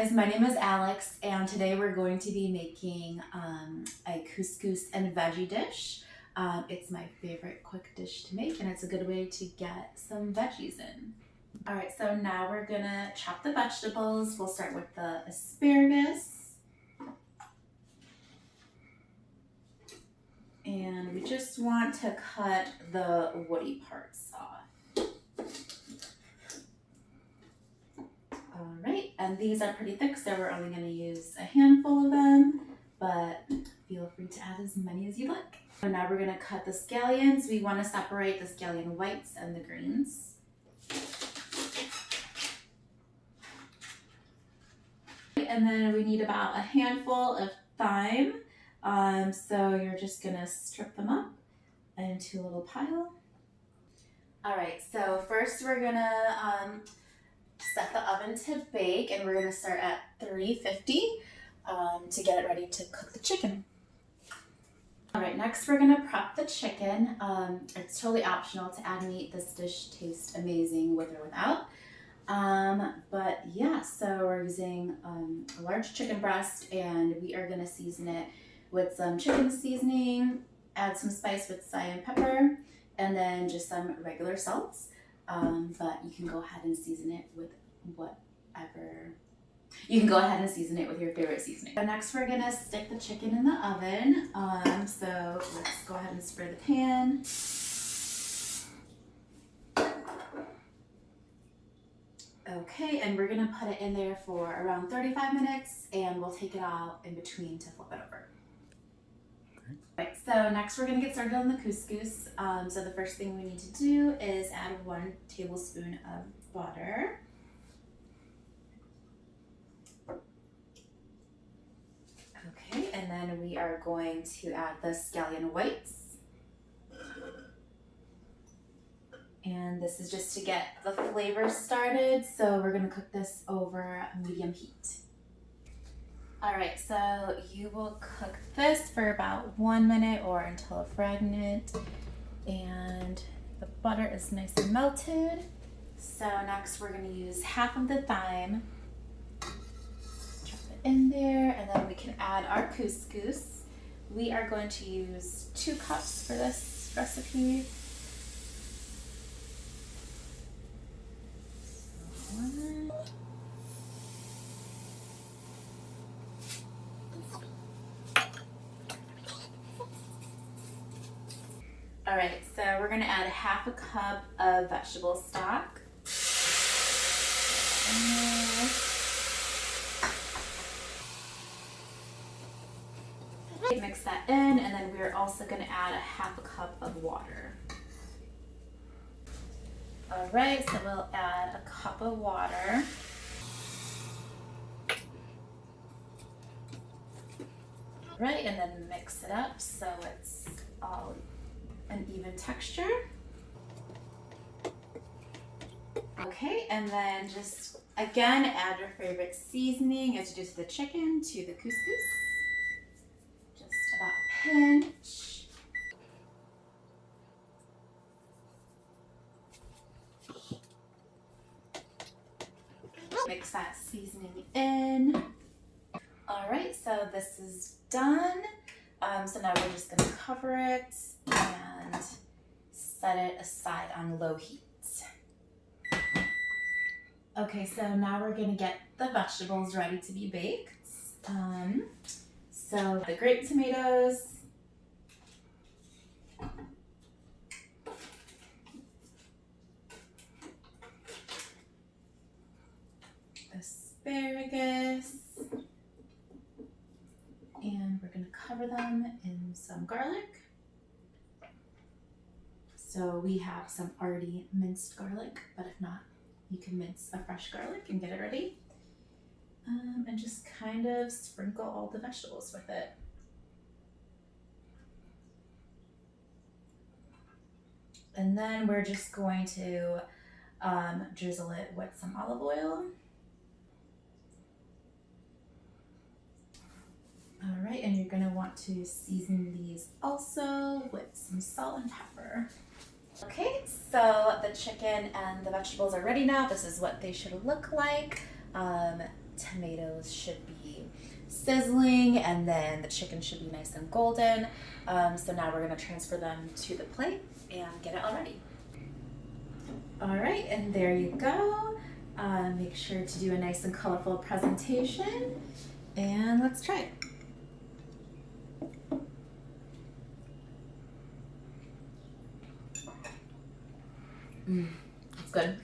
guys, my name is Alex and today we're going to be making a couscous and veggie dish. It's my favorite quick dish to make and it's a good way to get some veggies in. Alright, so now we're gonna chop the vegetables. We'll start with the asparagus. And we just want to cut the woody parts off. Alright, and these are pretty thick, so we're only going to use a handful of them, but feel free to add as many as you like. So now we're going to cut the scallions. We want to separate the scallion whites and the greens. And then we need about a handful of thyme. So you're just going to strip them up into a little pile. Alright, so first we're going to set the oven to bake, and we're going to start at 350 to get it ready to cook the chicken. Alright, next we're going to prep the chicken. It's totally optional to add meat. This dish tastes amazing with or without. But yeah, so we're using a large chicken breast, and we are going to season it with some chicken seasoning, add some spice with cayenne pepper, and then just some regular salts. But you can go ahead and season it with whatever. You can go ahead and season it with your favorite seasoning. So next we're gonna stick the chicken in the oven. So let's go ahead and spray the pan. Okay, and we're gonna put it in there for around 35 minutes, and we'll take it out in between to flip it over. Right, so next we're going to get started on the couscous. So the first thing we need to do is add 1 tablespoon of butter. Okay, and then we are going to add the scallion whites. And this is just to get the flavor started, so we're going to cook this over medium heat. Alright, so you will cook this for about 1 minute or until fragrant, and the butter is nice and melted. So next we're going to use half of the thyme, drop it in there, and then we can add our couscous. We are going to use 2 cups for this recipe. Alright, so we're going to add half a cup of vegetable stock. Mix that in, and then we're also going to add a half a cup of water. Alright, so we'll add a cup of water. Right, and then mix it up so it's all an even texture. Okay, and then just again add your favorite seasoning as you do to the chicken, to the couscous. Just about a pinch. Mix that seasoning in. Alright, so this is done. So now we're just going to cover it and set it aside on low heat. Okay, so now we're going to get the vegetables ready to be baked. So the grape tomatoes, asparagus, and we're going to cover them in some garlic. So we have some already minced garlic, but if not, you can mince a fresh garlic and get it ready. And just kind of sprinkle all the vegetables with it. And then we're just going to drizzle it with some olive oil. Alright, and you're going to want to season these also with some salt and pepper. Okay, so the chicken and the vegetables are ready now. This is what they should look like. tomatoes should be sizzling, and then the chicken should be nice and golden. So now we're gonna transfer them to the plate and get it all ready. All right, and there you go. Make sure to do a nice and colorful presentation, and let's try it. It's good.